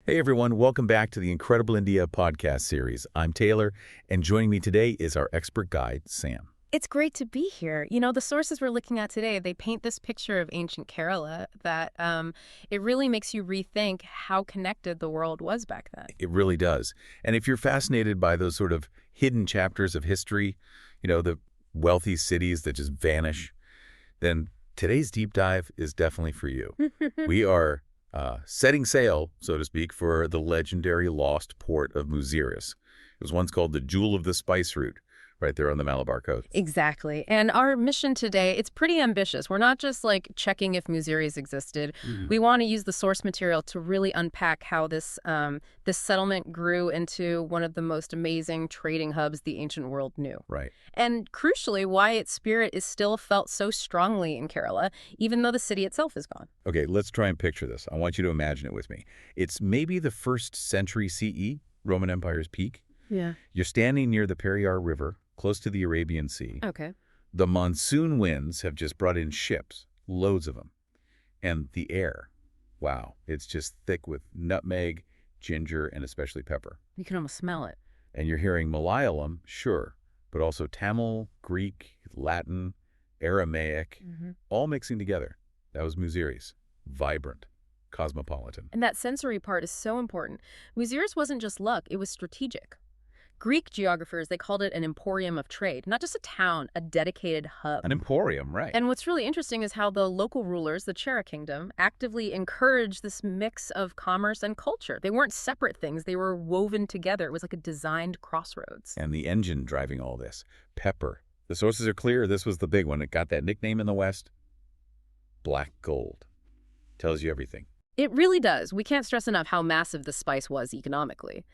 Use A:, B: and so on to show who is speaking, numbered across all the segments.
A: Hey everyone, welcome back to the Incredible India podcast series. I'm Taylor, and joining me today is our expert guide, Sam.
B: It's great to be here. You know, the sources we're looking at today, they paint this picture of ancient Kerala that it really makes you rethink how connected the world was back then.
A: It really does. And if you're fascinated by those sort of hidden chapters of history, the wealthy cities that just vanish, then today's deep dive is definitely for you. We are setting sail, so to speak, for the legendary lost port of Muziris. It was once called the Jewel of the Spice Route, right there on the Malabar coast.
B: Exactly. And our mission today, it's pretty ambitious. We're not just like checking if Muziris existed. We want to use the source material to really unpack how this settlement grew into one of the most amazing trading hubs the ancient world knew.
A: Right.
B: And crucially, why its spirit is still felt so strongly in Kerala, even though the city itself is gone.
A: Okay, let's try and picture this. I want you to imagine it with me. It's maybe the 1st century CE, Roman Empire's peak.
B: Yeah.
A: You're standing near the Periyar River, close to the Arabian Sea.
B: Okay.
A: The monsoon winds have just brought in ships, loads of them. And the air, wow, it's just thick with nutmeg, ginger, and especially pepper.
B: You can almost smell it.
A: And you're hearing Malayalam, sure, but also Tamil, Greek, Latin, Aramaic, all mixing together. That was Muziris. Vibrant, cosmopolitan.
B: And that sensory part is so important. Muziris wasn't just luck, it was strategic. Greek geographers, they called it an emporium of trade, not just a town, a dedicated hub.
A: An emporium, right.
B: And what's really interesting is how the local rulers, the Chera kingdom, actively encouraged this mix of commerce and culture. They weren't separate things, they were woven together. It was like a designed crossroads.
A: And the engine driving all this, pepper. The sources are clear, this was the big one. It got that nickname in the West, black gold. Tells you everything.
B: It really does. We can't stress enough how massive the spice was economically.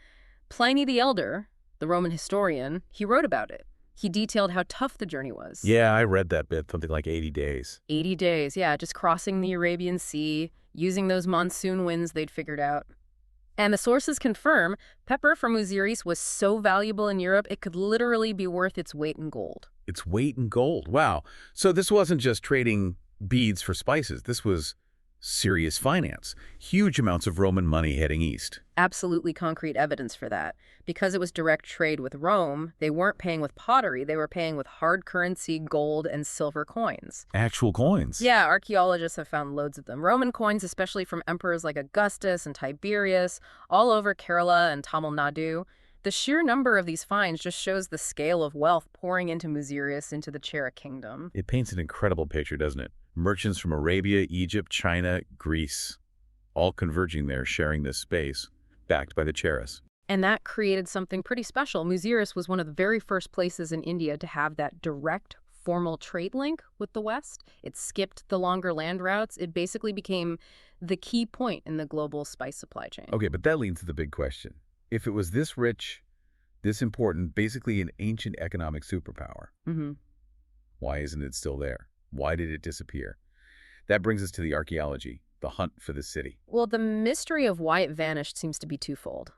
B: Pliny the Elder, the Roman historian, he wrote about it. He detailed how tough the journey was.
A: Yeah, I read that bit, something like 80 days.
B: 80 days, yeah, just crossing the Arabian Sea, using those monsoon winds they'd figured out. And the sources confirm pepper from Muziris was so valuable in Europe, it could literally be worth its weight in gold.
A: Its weight in gold, wow. So this wasn't just trading beads for spices. This was serious finance. Huge amounts of Roman money heading east.
B: Absolutely concrete evidence for that. Because it was direct trade with Rome, they weren't paying with pottery, they were paying with hard currency, gold, and silver coins.
A: Actual coins?
B: Yeah, archaeologists have found loads of them. Roman coins, especially from emperors like Augustus and Tiberius, all over Kerala and Tamil Nadu. The sheer number of these finds just shows the scale of wealth pouring into Muziris, into the Chera kingdom.
A: It paints an incredible picture, doesn't it? Merchants from Arabia, Egypt, China, Greece, all converging there, sharing this space, backed by the Cheras.
B: And that created something pretty special. Muziris was one of the very first places in India to have that direct, formal trade link with the West. It skipped the longer land routes. It basically became the key point in the global spice supply chain.
A: Okay, but that leads to the big question. If it was this rich, this important, basically an ancient economic superpower, why isn't it still there? Why did it disappear? That brings us to the archaeology, the hunt for the city.
B: Well, the mystery of why it vanished seems to be twofold.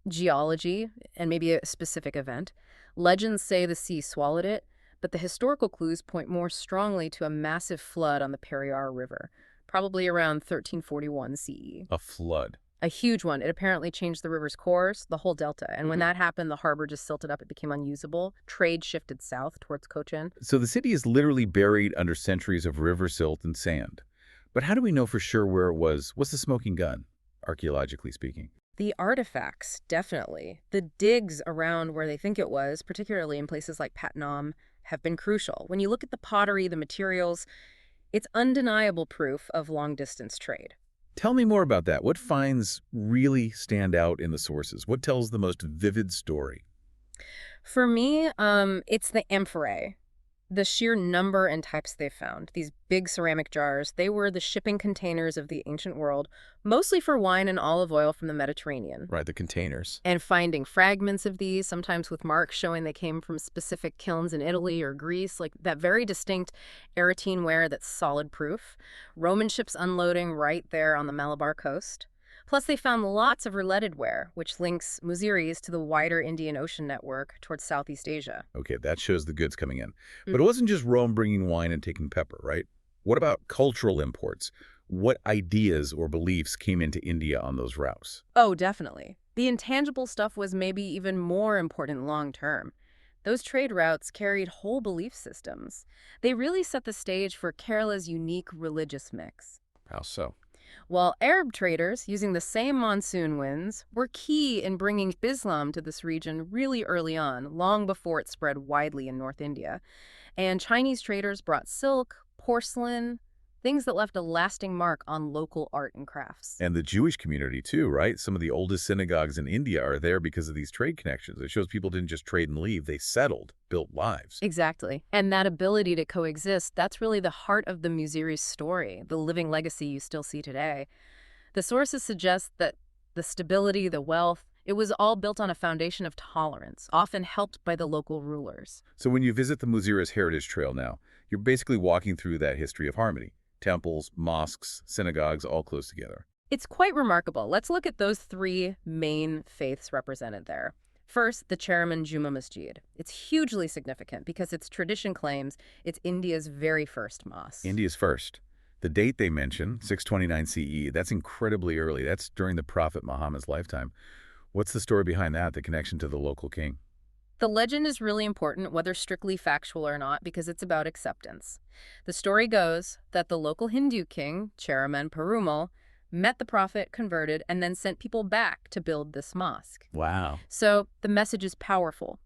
B: Geology, and maybe a specific event. Legends say the sea swallowed it, but the historical clues point more strongly to a massive flood on the Periyar River, probably around 1341 CE.
A: A flood.
B: A huge one. It apparently changed the river's course, the whole delta. And when that happened, the harbor just silted up. It became unusable. Trade shifted south towards Cochin.
A: So the city is literally buried under centuries of river silt and sand. But how do we know for sure where it was? What's the smoking gun, archaeologically speaking?
B: The artifacts, definitely. The digs around where they think it was, particularly in places like Patnam, have been crucial. When you look at the pottery, the materials, it's undeniable proof of long-distance trade.
A: Tell me more about that. What finds really stand out in the sources? What tells the most vivid story?
B: For me, it's the amphorae. The sheer number and types they found. These big ceramic jars, they were the shipping containers of the ancient world, mostly for wine and olive oil from the Mediterranean.
A: Right, the containers.
B: And finding fragments of these, sometimes with marks showing they came from specific kilns in Italy or Greece, like that very distinct Aretine ware that's solid proof. Roman ships unloading right there on the Malabar coast. Plus, they found lots of related ware, which links Muziris to the wider Indian Ocean network towards Southeast Asia.
A: Okay, that shows the goods coming in. But it wasn't just Rome bringing wine and taking pepper, right? What about cultural imports? what ideas or beliefs came into India on those routes.
B: Oh, definitely. The intangible stuff was maybe even more important long term. Those trade routes carried whole belief systems. They really set the stage for Kerala's unique religious mix.
A: How so?
B: While Arab traders, using the same monsoon winds, were key in bringing Islam to this region really early on, long before it spread widely in North India. And Chinese traders brought silk, porcelain, things that left a lasting mark on local art and crafts.
A: And the Jewish community, too, right? Some of the oldest synagogues in India are there because of these trade connections. It shows people didn't just trade and leave. They settled, built lives.
B: Exactly. And that ability to coexist, that's really the heart of the Muziris story, the living legacy you still see today. The sources suggest that the stability, the wealth, it was all built on a foundation of tolerance, often helped by the local rulers.
A: So when you visit the Muziris Heritage Trail now, you're basically walking through that history of harmony. Temples, mosques, synagogues, all close together.
B: It's quite remarkable. Let's look at those three main faiths represented there. First, the Cheraman Juma Masjid. It's hugely significant because its tradition claims it's India's very first mosque.
A: India's first. The date they mention, 629 CE, that's incredibly early. That's during the Prophet Muhammad's lifetime. What's the story behind that, the connection to the local king?
B: The legend is really important, whether strictly factual or not, because it's about acceptance. The story goes that the local Hindu king, Cheraman Perumal, met the prophet, converted, and then sent people back to build this mosque.
A: Wow.
B: So the message is powerful.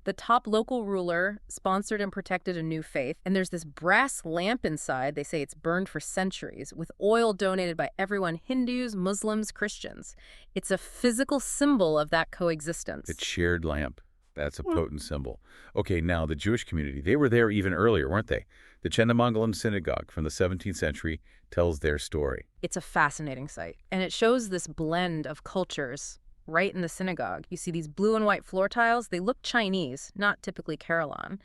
B: The top local ruler sponsored and protected a new faith, and there's this brass lamp inside. They say it's burned for centuries, with oil donated by everyone, Hindus, Muslims, Christians. It's a physical symbol of that coexistence.
A: It's shared lamp. That's a potent symbol. Okay, now the Jewish community, they were there even earlier, weren't they? The Chandamangalam Synagogue from the 17th century tells their story.
B: It's a fascinating sight, and it shows this blend of cultures right in the synagogue. You see these blue and white floor tiles. They look Chinese, not typically Caroline.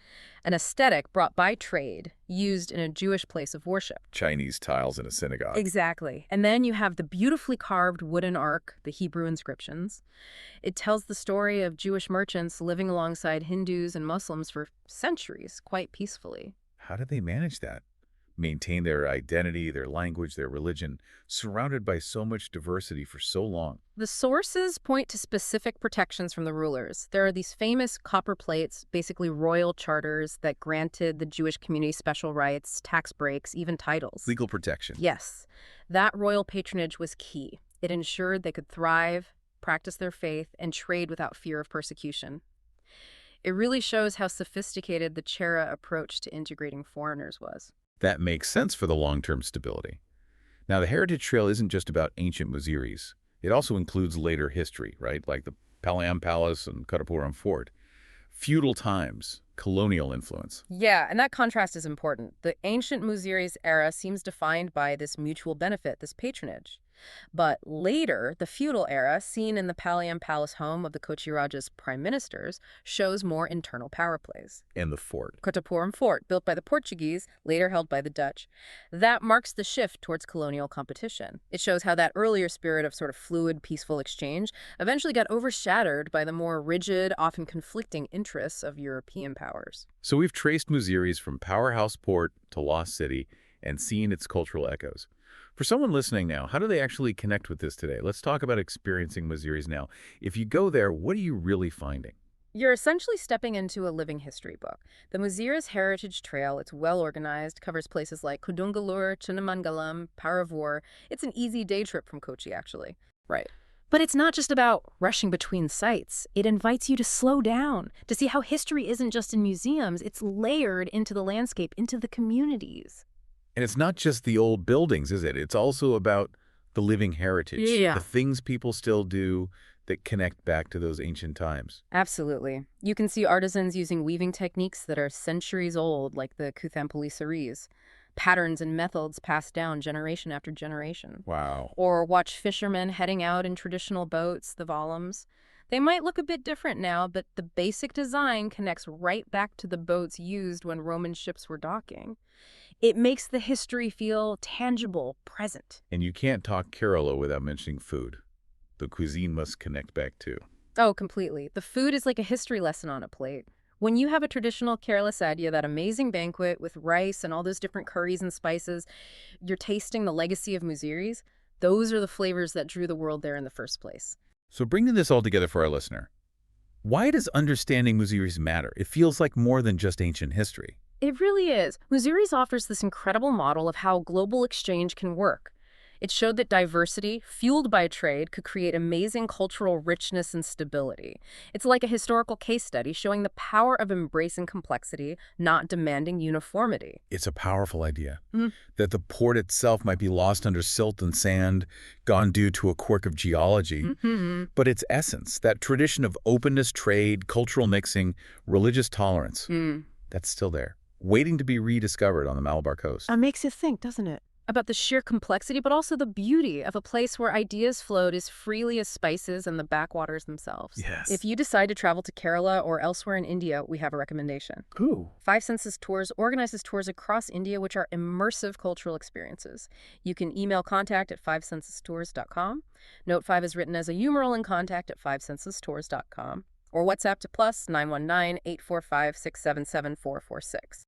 B: An aesthetic brought by trade, used in a Jewish place of worship.
A: Chinese tiles in a synagogue.
B: Exactly. And then you have the beautifully carved wooden ark, the Hebrew inscriptions. It tells the story of Jewish merchants living alongside Hindus and Muslims for centuries, quite peacefully.
A: How did they manage that? Maintain their identity, their language, their religion, surrounded by so much diversity for so long.
B: The sources point to specific protections from the rulers. There are these famous copper plates, basically royal charters that granted the Jewish community special rights, tax breaks, even titles.
A: Legal protection.
B: Yes. That royal patronage was key. It ensured they could thrive, practice their faith, and trade without fear of persecution. It really shows how sophisticated the Chera approach to integrating foreigners was.
A: That makes sense for the long-term stability. Now, the Heritage Trail isn't just about ancient Muziris. It also includes later history, right? Like the Palayam Palace and Karapuram Fort. Feudal times, colonial influence.
B: Yeah, and that contrast is important. The ancient Muziris era seems defined by this mutual benefit, this patronage. But later, the feudal era, seen in the Palayam Palace home of the Kochi Raja's prime ministers, shows more internal power plays.
A: And the fort.
B: Kottapuram Fort, built by the Portuguese, later held by the Dutch. That marks the shift towards colonial competition. It shows how that earlier spirit of sort of fluid, peaceful exchange eventually got overshadowed by the more rigid, often conflicting interests of European powers.
A: So we've traced Muziris from powerhouse port to lost city and seen its cultural echoes. For someone listening now, how do they actually connect with this today? Let's talk about experiencing Muziris now. If you go there, what are you really finding?
B: You're essentially stepping into a living history book. The Muziris Heritage Trail, it's well-organized, covers places like Kodungalur, Chandamangalam, Paravur. It's an easy day trip from Kochi, actually.
A: Right.
B: But it's not just about rushing between sites. It invites you to slow down, to see how history isn't just in museums, it's layered into the landscape, into the communities.
A: And it's not just the old buildings, is it? It's also about the living heritage.
B: Yeah.
A: The things people still do that connect back to those ancient times.
B: Absolutely. You can see artisans using weaving techniques that are centuries old, like the Kuthampoli saris, patterns and methods passed down generation after generation.
A: Wow.
B: Or watch fishermen heading out in traditional boats, the volums. They might look a bit different now, but the basic design connects right back to the boats used when Roman ships were docking. It makes the history feel tangible, present.
A: And you can't talk Kerala without mentioning food. The cuisine must connect back too.
B: Oh, completely. The food is like a history lesson on a plate. When you have a traditional Kerala sadhya, that amazing banquet with rice and all those different curries and spices, you're tasting the legacy of Muziris. Those are the flavors that drew the world there in the first place.
A: So bringing this all together for our listener, why does understanding Muziris matter? It feels like more than just ancient history.
B: It really is. Muziris offers this incredible model of how global exchange can work. It showed that diversity, fueled by trade, could create amazing cultural richness and stability. It's like a historical case study showing the power of embracing complexity, not demanding uniformity.
A: It's a powerful idea, that the port itself might be lost under silt and sand, gone due to a quirk of geology, but its essence, that tradition of openness, trade, cultural mixing, religious tolerance, that's still there, waiting to be rediscovered on the Malabar coast.
B: It makes you think, doesn't it? About the sheer complexity, but also the beauty of a place where ideas flowed as freely as spices and the backwaters themselves.
A: Yes.
B: If you decide to travel to Kerala or elsewhere in India, we have a recommendation.
A: Ooh.
B: Five Senses Tours organizes tours across India, which are immersive cultural experiences. You can email contact@fivesensestours.com. Note 5 is written as a numeral in contact@fivesensestours.com. Or WhatsApp to +919-845-677-446.